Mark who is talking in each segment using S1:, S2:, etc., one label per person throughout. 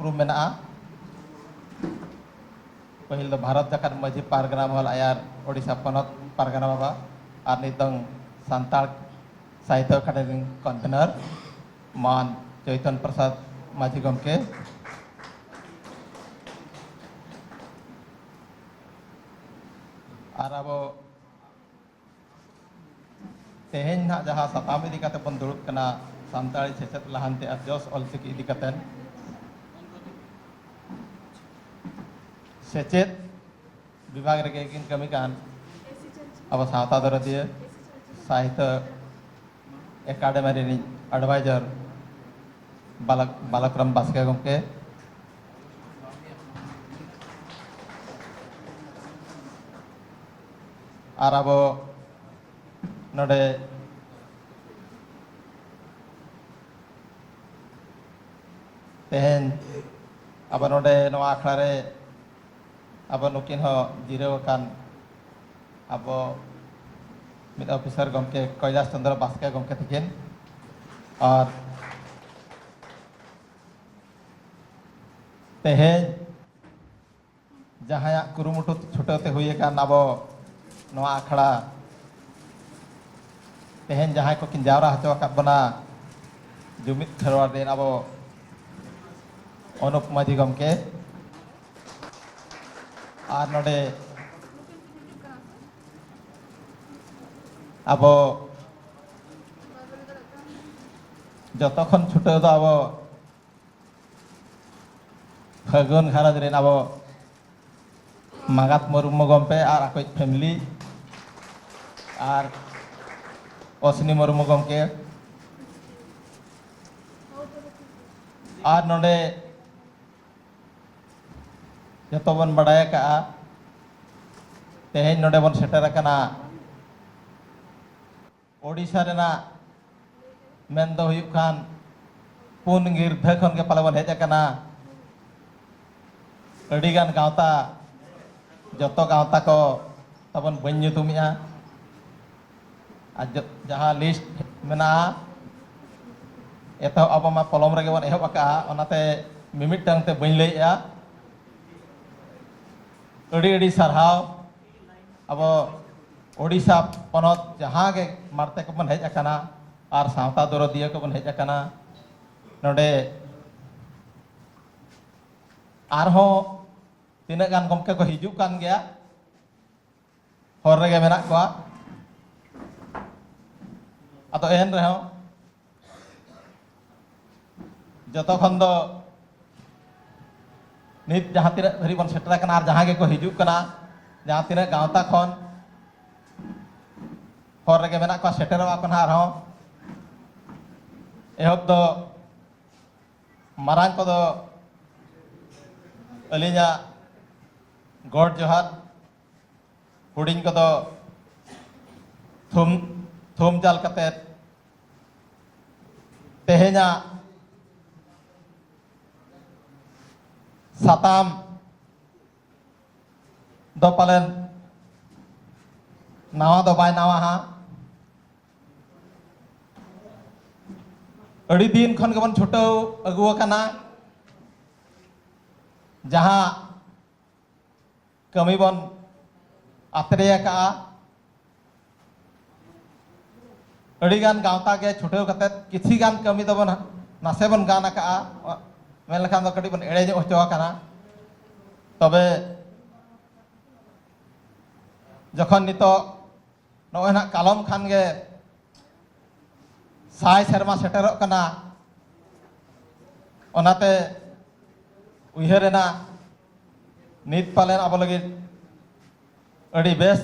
S1: उपरूम मेना पहिल दो भारत जाकर माझी पारगना महल आयार ओडिशा पनत पारगना बाबा और नितंग सांताल साहित्य अकादमी कन्वेनर मान चैतन्य प्रसाद माझी गमके और अब तेहेन ना जहाँ सताम इदी काते बन दुरुब कना सांताली सेचेत लहानते और जोस ऑलचिकी इदी काते सेचेत विभाग रगे किन कमी कान अब सावता दरदिए साहित्य एकाडेमी रिनी एडवाइजर बालक्रम बास्के गमके और अब नोडे तेहेन अब नोडे नवा आखड़ा रे अब नुकिन हो जीरो कान अब मिद ऑफिसर गमके कैलाश चंद्र बास्के गमके तकिन और तेहेन जहाँ कुरुमुटु छुटते हुए कान अब नवा आखड़ा तेहेन जहाँ को किन जावरा हचो का बना जुमित खरवार दिन अब अनुप माझी गमके और नोडे अब जतखन छुटे दो अब फगुन घाराज रेन अब मागात मुर्मू गमपे और आको फैमिली और अश्विनी मुर्मू गमके और नोडे जतो बन बड़ाय का तेहेन नोडे बन सेटर कना ओडिशा रेना मेन दो हुयुग खान पुन गिरध खन के पाले बन हेज कना अडिगान गावता जतो गावता को तबन बन nyutumiya जहाँ लिस्ट मेना एतो अब मा कलम रगे बन एहब का ओनाते मिमिटंग ते बन लैया अड़ी सारहाव अब ओडिशा पनत जहाँ के मारते को बन हेज अकाना और सावता दरदिया को बन हेज अकाना नोडे आरहो तीना गान गमके को हिजू कान गया हर रगे मेना को अतो एहन रहो जतो खन दो नित जहाँ तीना धरी बन सेटर कना और जहाँ के को हिजू कना जहाँ तीना गावता खन हर रगे मेना को सेटरवा कना आरहो एहब दो मारांग को दो अलिया गॉड जोहार हुडिंग को दो थुम जाल कते तेहेना साताम दो पालन नावा दो बाय नावा हाँ अड़ी दिन खन के बन छुटो अगुआ कना जहाँ कमी बन आतरेया का अड़ी गान गावता के छुटे कते किसी गान कमी दो बन नासे बन गाना का मेन लखान दो कड़ी बन एड़े जो होचो कना तबे जखन नितो नोय ना कालम खान गे साय शर्मा सेटरो कना ओनाते उयहरेना नित पालेन अब लगे अड़ी बेस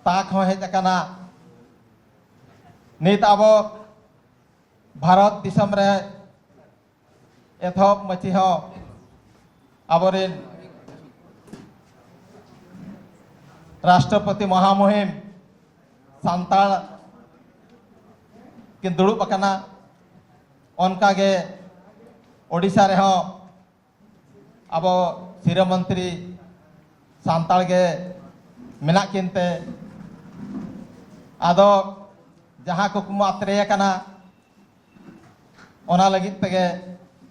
S1: ताक हो हेज अकाना नित अब भारत दिसम रे एथोप मची हो अबरिन राष्ट्रपति महामुहिम सांताल किन दुड़ुब अकाना उनका गे ओडिशा रे हो अब सिरा मंत्री सांताल गे मेना किनते आदो जहाँ कुकुम आत्रेय कना ओना लगित तेगे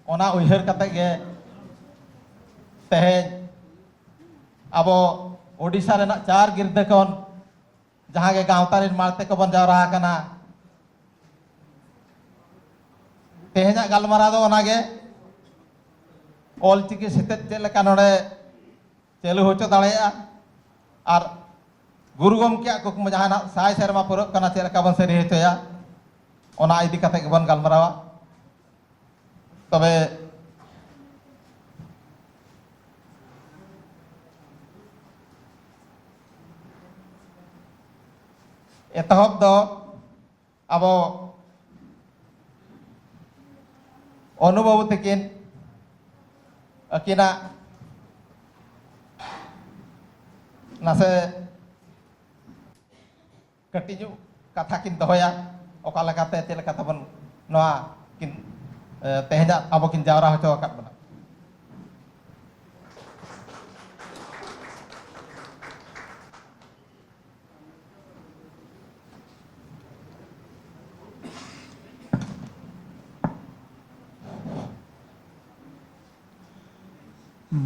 S1: ओना उयहर कते गे तेहेज अब ओडिशा रेना 4 गिरदे खन जहाँ गे गाँवता रेन मारते को बन जावरा कना तेहेजा गलमारा दो ओना गे ऑलचिकी सेतेद चेद लेका नोडे चालू होचो दाड़ेया और गुरु गमके कुकमु जहाना साय सेरमा पुरब कना चेद लेका बन सेरी होचोया ओना इदी कते के बन गलमारावा तबे एतहब दो अब अनुभव तकिन अकिना नासे कटिजु कथा किन दोया ओका लगाते चेद लेका तबन नोआ किन तेहेजा अब किन जावरा होचो अकाद बना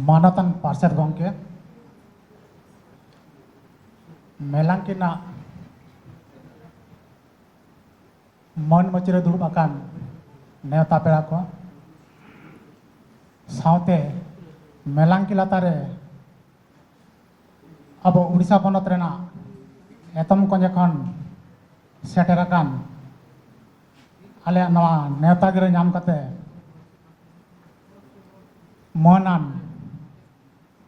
S2: मानतन पार्षद गंके मेलांकिना मन मचिरे दुड़ुब आकान नेवता पेड़ा को सावते मेलांकी लातारे अब उड़ीसा पनत रेना एतम कंजे खन सेटेराकान आले नवा नेवता गिरे नाम कते मनान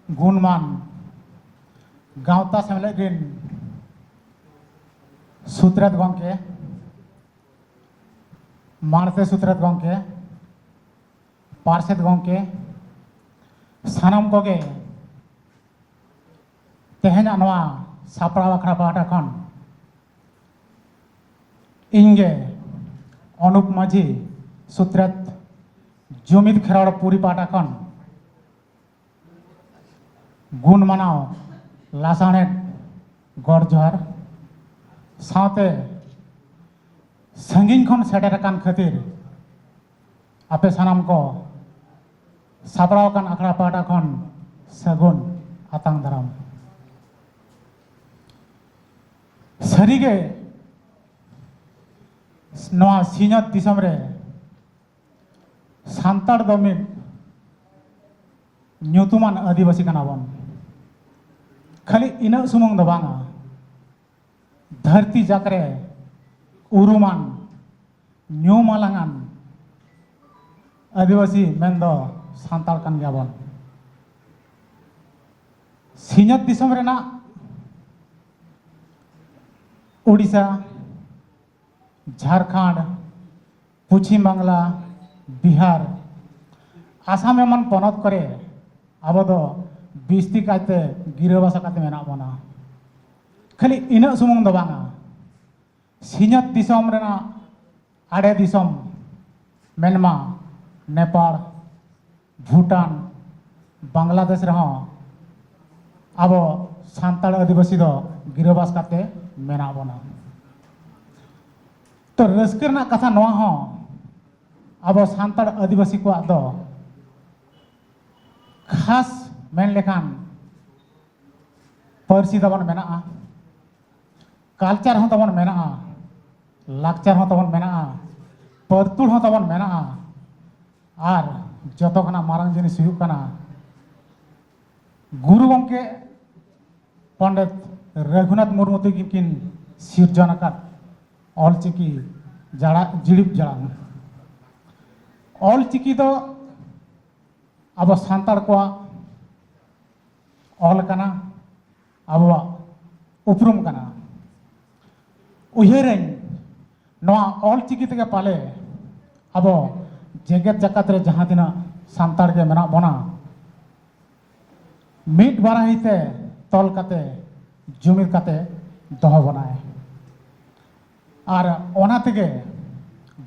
S2: गुणमान गाँवता सेमलेद रिन सुत्रेत गंके मानते सुत्रेत गंके पार्षद गंके सानाम कोगे तेहेना नवा सापड़ा आखड़ा पाहटा खन इंगे अनुप माझी सुत्रेत जुमिद खेराड़ पूरी पाहटा खन गुण मानाव लासाने गड़ जोहार साथे संगिन खन सेटेराकान खातिर आपे सानाम को सापड़ावकान आखड़ा पाहटा खन सगुन आतांग दाराम सारिगे नवा सिंहत दिसम रे सान्ताड़ दो मिद ᱧᱩᱛᱩᱢᱟᱱ आदिवासी कनाबन खाली इन सुमुंग दो बांगा धरती जाकरे उरुमान ᱧᱩᱢᱟᱞᱟᱝᱟᱱ आदिवासी मेनदो सान्ताड़ कान गयाबन सिंहत दिसम रेना उड़ीसा झारखंड पश्चिम बांग्ला बिहार आसाम एमन पनत करे अब दो बिस्ती काते गिरबासा काते मेना बना खाली इन सुमुंग दो बांगा सिंहत दिसम रेना आड़े दिसम मेनमा नेपाल भूटान बांग्लादेश रहो अब सान्ताड़ आदिवासी दो गिरबास काते मेना बना तो रस्कर ना कथा नवा हो अब सान्ताड़ आदिवासी को दो खास मेन लेखान पारसी तबन मेना कल्चर हो तबन मेना लाक्चर हो तबन मेना परतुड़ हो तबन मेना आर जतो खना मारंग जिनिस हुयुग कना गुरु गंके पंडित रघुनाथ मुर्मू तकिन सिरजन आकाद ऑलचिकी जड़ा जिड़िब जड़ांग ऑलचिकी दो अब सान्ताड़ को ऑल कना अब उपरुम कना उयहरें नवा ऑलचिकी तके पाले अब जेगेत जाकात रे जहाँ तिना सान्ताड़ के मेना बना मिट बाराहीते तल काते जुमिद काते दोहो बनाए और ओना तेगे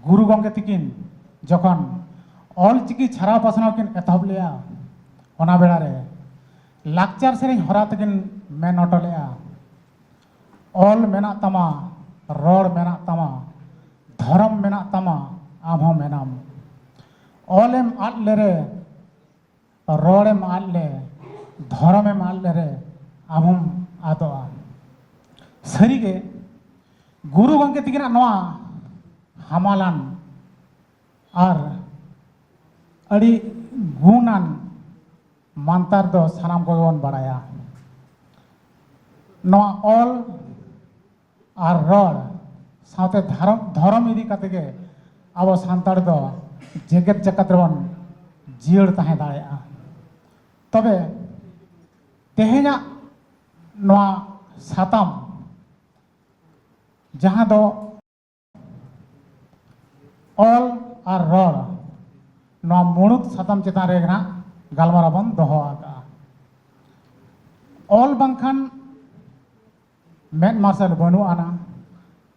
S2: गुरु गंगे तकिन जखन ऑलचिकी छाड़ा पासनाव किन एतहब लिया ओना बेड़ा रे लाक्चर सेरें हरा तकिन मेन अटो लिया ऑल मेना तमा रड़ मेना तमा धर्म मेना तमा आम हो मेनाम ऑलेम आद ले रे रोड़ेम आद ले धर्मेम आद ले रे आबम आदोआ सरी के गुरु गंगे तिकिना नवा हमालान और अड़ी गुणान मानतार दो सानाम को बन बड़ाया नवा ऑल और रड़ साथे धर्म इदी काते के अब सांतार दो जेगेत जगत रवन जियड़ ताहे दाड़ेया तबे तेहेना नवा साताम जहां दो ऑल और रड़ नवा मुणुत साताम चेतान रे ना गालमारा बन दोहो आगा ऑल बंखान मेन मार्शल बनु आना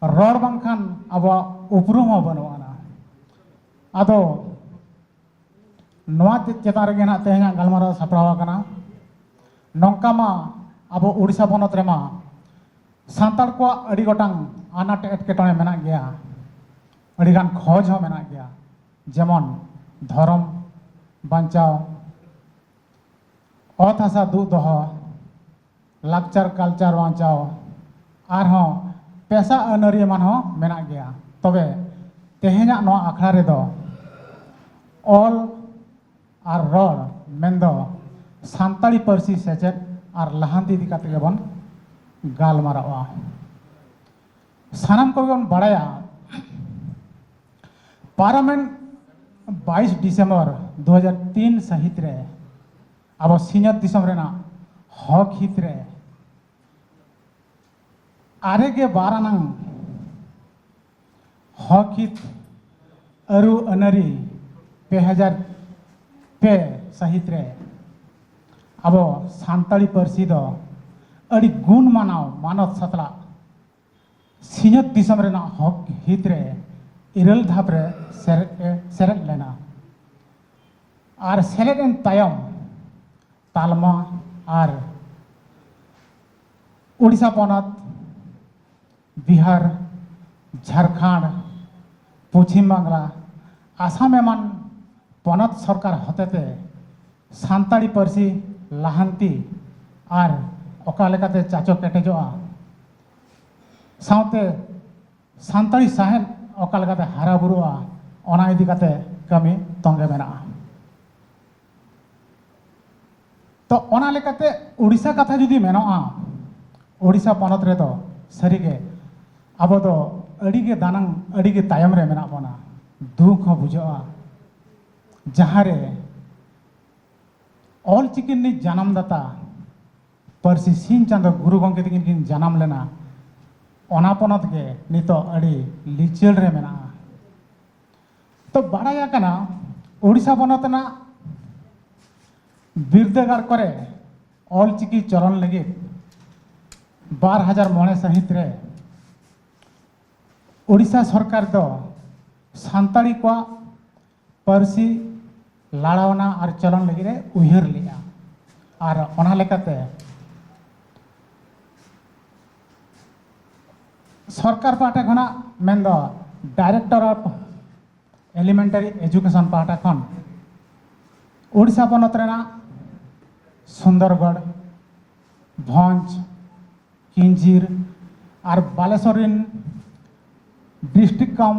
S2: रड़ बंखान अब उपरूम हो बनु आना आदो नवा चेतान रे ना तेहेना गालमारा सापड़ावा कना नौका मा अब उड़ीसा पनत रे मा सांताड़ को अड़ी गोटांग आनाट एटकेटणे मेना गया अड़ी गान खोज हो मेना गया जेमन धर्म बांचाव अत हासा दु दोहो लाकचार कल्चर बांचाव आरहों पेशा अनरी मान हो मेना गया तबे तेहेना नवा आखड़ा रे दो ऑल और रड़ मेंदो सांताड़ी पार्सी सेचेद और लहांती इदी काते बन गालमारावा सानाम को बन बड़ाया पार्लियामेंट 22 दिसंबर 2003 सहित रे अब सिंहत दिसम रेना हक हित रे आरे के बारानंग हक हित अरु अनरी 2002 सहित रे अब सांताड़ी पार्सी दो अड़ी गुण मानाव मानव सतला सिंहत दिसम रेना हक हित रे इरल धाप रे सेरेट लेना और सेलेट एन तायम तालमा और उड़ीसा पनत बिहार झारखंड पश्चिम बांगला आसाम एमान पनत सरकार हतेते सांताड़ी पार्सी लाहांती और ओका लेकाते चाचो केटेजोआ साउते सांताड़ी साहेब ओका लेकाते हारा बुरुआ ओना इदी काते कमी तंगे मेना तो ओना लेकाते उड़ीसा कथा जुदी मेनोआ उड़ीसा पनत रे दो सरीगे अब दो अड़ीगे दानंग अड़ीगे तायम रे मेना बना दुख हो बुझोआ जहां रे ऑल चिकिन नि जन्म दाता पार्सी सिंह चांदो गुरु गंगे तकिन किन जन्म लेना ओना पनत के नितो अड़ी लिचल रे मेना तो बाड़ाया कना उड़ीसा पनत ना बिरदागार करे ऑल चिकी चलन लगे 2009 सहित रे उड़ीसा सरकार दो सांताड़ी को पार्सी लाड़ावना और चलन लगे रे उहर लिया और ओना लेकाते सरकार पाटा खना मेन दो डायरेक्टर ऑफ एलिमेंटरी एजुकेशन पाटा खन उड़ीसा पनत रेना सुंदरगढ़ भंज किंजीर और Baleshwar district cum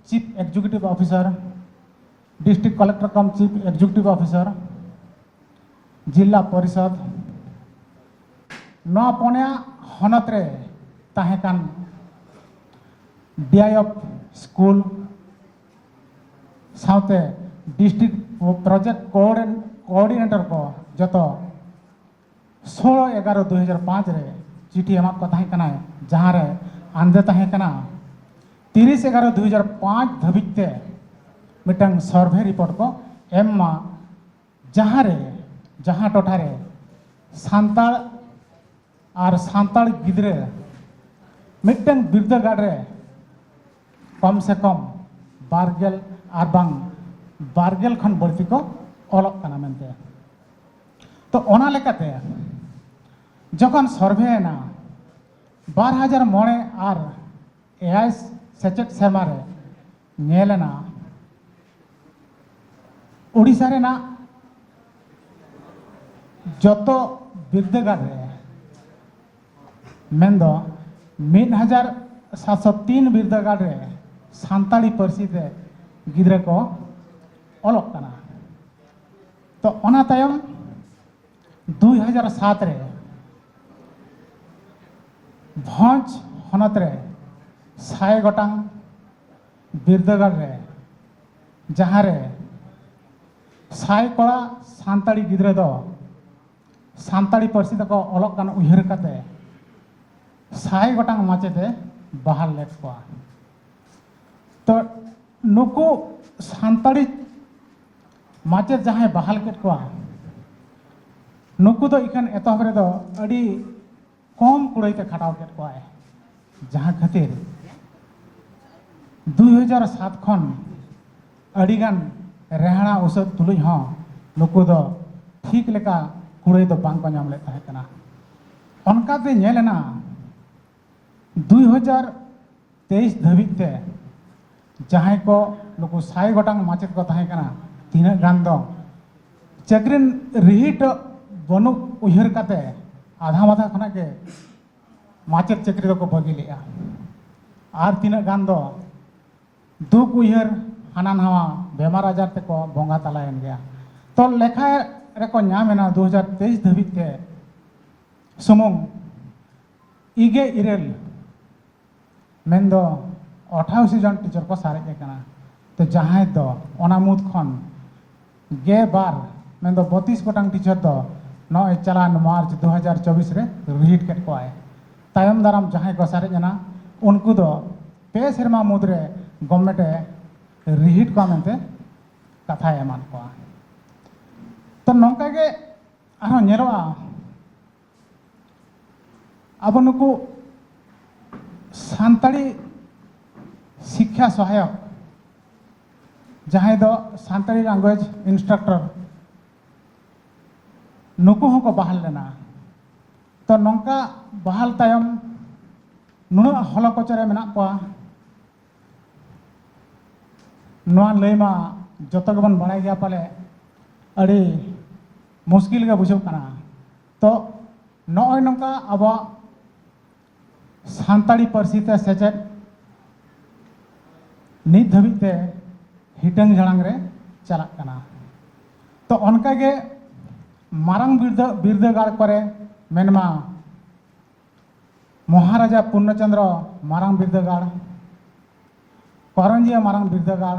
S2: chief executive officer district collector cum chief executive officer Zilla Parishad नौ पनिया हनत रे ताहेकान डीआईएफ स्कूल साउते डिस्ट्रिक्ट प्रोजेक्ट कोऑर्डिनेटर को जो 16/11/2005 रे चिठी एमा को ताहेकाना जहां रे आंदे ताहेकाना 30/11/2005 धबिते मिटंग सर्वे रिपोर्ट को एम जहां रे जहां टोठा रे सांताड़ और सांताड़ गिद्रे मिटंग बिरदागाड़ रे कम से कम बारगेल और बांग बारगेल खन बढ़ती को अलग कना मेनते तो ओना लेकाते जखन सर्वे ना 2009 और एआई सेचेट सेमारे नेलना उड़ीसा रेना जतो बिरदागार रे मेंदो 1703 बिरदागार रे सान्ताली पार्सी ते गिद्रा को ओलोक कना। तो ओना तायम 2007 रे भोज हनत रे 100 गोटांग बिरदागार रे जहाँ रे 100 कोड़ा सान्ताली गिद्रा दो सान्ताली पार्सी तक ओलोक कना उयहर कते 100 गोटांग माचेते बहाल लेट को। तो नुकु सान्ताली माचेत जहाँ बहाल केट को नुकु दो इखन एतहब रे दो अड़ी कम कुड़ाईते खटाव केट को जहाँ खातिर 2007 खन अड़ीगान रेहड़ा उसद तुलुज हाँ नुकु दो ठीक लेका कुड़ाई दो बांग को नाम ले ताहे कना। अनकाते नेलेना 2023 धाबिज ते जहाँ को नुकु 100 गोटांग माचेत को ताहे कना तीना गान दो चाकरिन रिहिट बनु उयहर काते आधा माथा खना के माचेत चाकरी दो को बगी लिया आर तीना गान दो दुख उयहर हाना नवा बेमार आजार ते को बोंगा तलायन गया। तो लेखा रेको नामेना 2023 धाबिज ते सुमुंग इगे इरेल मेंदो 28 जन टीचर को सारे कना। तो जहाँ दो ओना मुद खन गे बार मेंदो 32 गोटांग टीचर दो नॉय चलान मार्च 2024 रे रिहिट केट को आए। तायम दाराम जहाँ को सारे जना उनको दो पे सेरमा मुद्रे गवर्नमेंट रिहिट को मेंते कथा एमान को। तो नौका के आरो नेरोआ अब नुकु सान्ताली शिक्षा सहायक जहाँ दो सान्ताली लैंग्वेज इंस्ट्रक्टर नुकु हों को बहाल लेना। तो नौका बहाल तायम नुना हल कोचरे मेना को नोआ लैमा जतो गबन बड़ाई गया पाले अड़ी मुश्किल गे बुझो कना। तो नॉय नौका अब सान्ताली पार्सी ते सेचेद नित धाबिज ते हिटंग झाड़ांग रे चला कना। तो उनका के मारंग बिरदागार करे मेनमा महाराजा पूर्णचंद्र मारंग बिरदागार करंजिया मारंग बिरदागार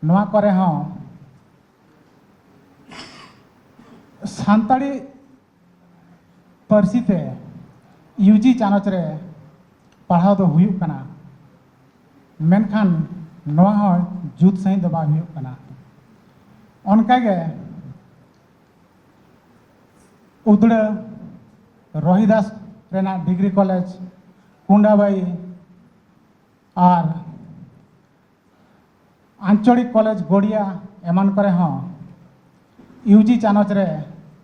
S2: नोआ करे हाँ सान्ताली पार्सी ते यूजी चानच रे पढ़ाव दो हुयुक कना। मेनखान नोआ हाँ जुत सही दो बा हुयुक कना। उनका के उदड़ा रोहिदास रेना डिग्री कॉलेज कुंडाबाई और आंचलिक कॉलेज गोड़िया एमान करे हाँ यूजी चानच रे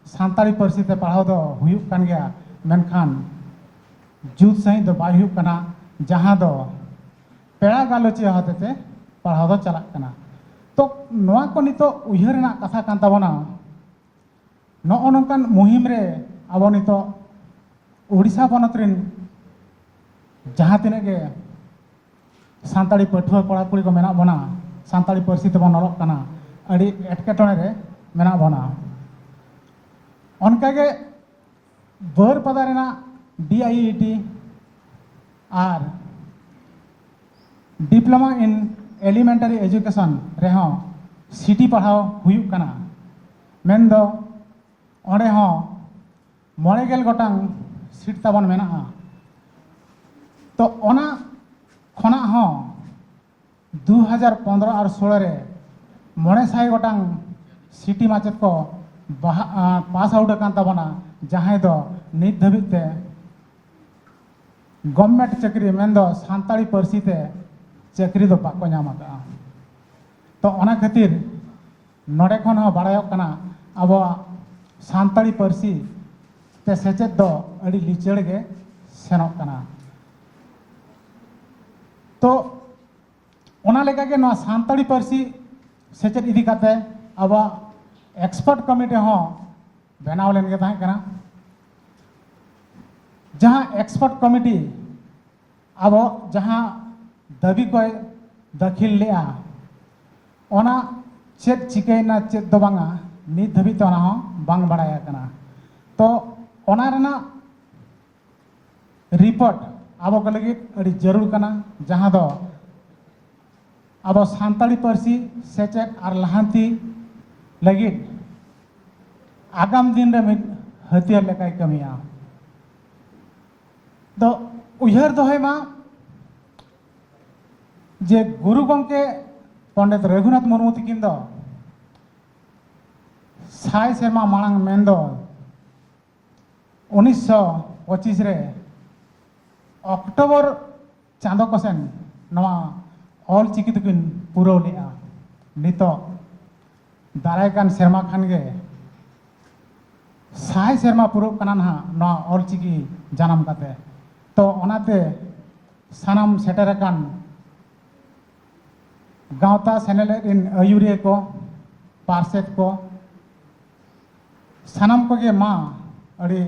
S2: सान्ताली पार्सी ते पढ़ाव दो हुयुक कन गया। मेनखान जुत सही दो बाय हुयुक कना जहाँ दो पेड़ा गालोची होते ते पढ़ाव दो चला कना। तो नोआ को नितो उयहर ना कथा कान ताबोना नॉ नौकान मुहिम रे अब नितो उड़ीसा पनत रिन जहाँ तिने के सान्ताली पठुआ कोड़ा कुड़ी को मेना बना सान्ताली पार्सी तेबन नलक कना अड़ी एटकेटोने रे मेना बना। उनका के बरपदा रेना DIET और डिप्लोमा इन एलिमेंटरी एजुकेशन रेहो सिटी पढ़ाव हुयुक कना। मेन दो ओंडे हाँ 9 गोटांग सीट ताबन मेना। तो ओना खना हाँ 2015 और 16 रे 900 गोटांग सिटी माचेत को पास आउट कान ताबना जहाँ दो नित धाबिज ते गवर्नमेंट चाकरी मेन दो सान्ताली पार्सी ते चाकरी दो बाको नाम आका। तो ओना खातिर नोडे खन हाँ बाड़ायोग कना अब सान्ताली पार्सी ते सेचेद दो अड़ी लिचड़ गे सेनोग कना। तो ओना लेका के नोआ सान्ताली पार्सी सेचेद इदी काते अब एक्सपर्ट कमिटी हो बनाव लेन के ताहे कना जहां एक्सपर्ट कमिटी अब जहां दाबी को दाखिल लेआ ओना चेत चिकैना चेत दो बांगा नित धाबी तो ना बांग बड़ाया कना तो ओना रना रिपोर्ट अब को लगी अड़ी जरूर कना जहां दो अब सानताड़ी पार्सी सेचेत और लहांती लगी आगाम दिन रे मिद हथियार लेकाय कमिया तो उयहर दोहे मा जे गुरु गंके पंडित रघुनाथ मुर्मू तकिन दो साय सेमा मांग मेन दो 1925 रे अक्टोबर चांदो कोसेन नवा ऑल चिकी तकिन पूरा लेआ नितो दाराय कान सेरमा खान गे साय सेरमा पूरा कना ना नवा ऑल चिकी जानम काते तो ओनाते सानाम सेटर कान गावता सेनेले इन अयुरिया को पार्सेट को सानाम को गे मा अड़ी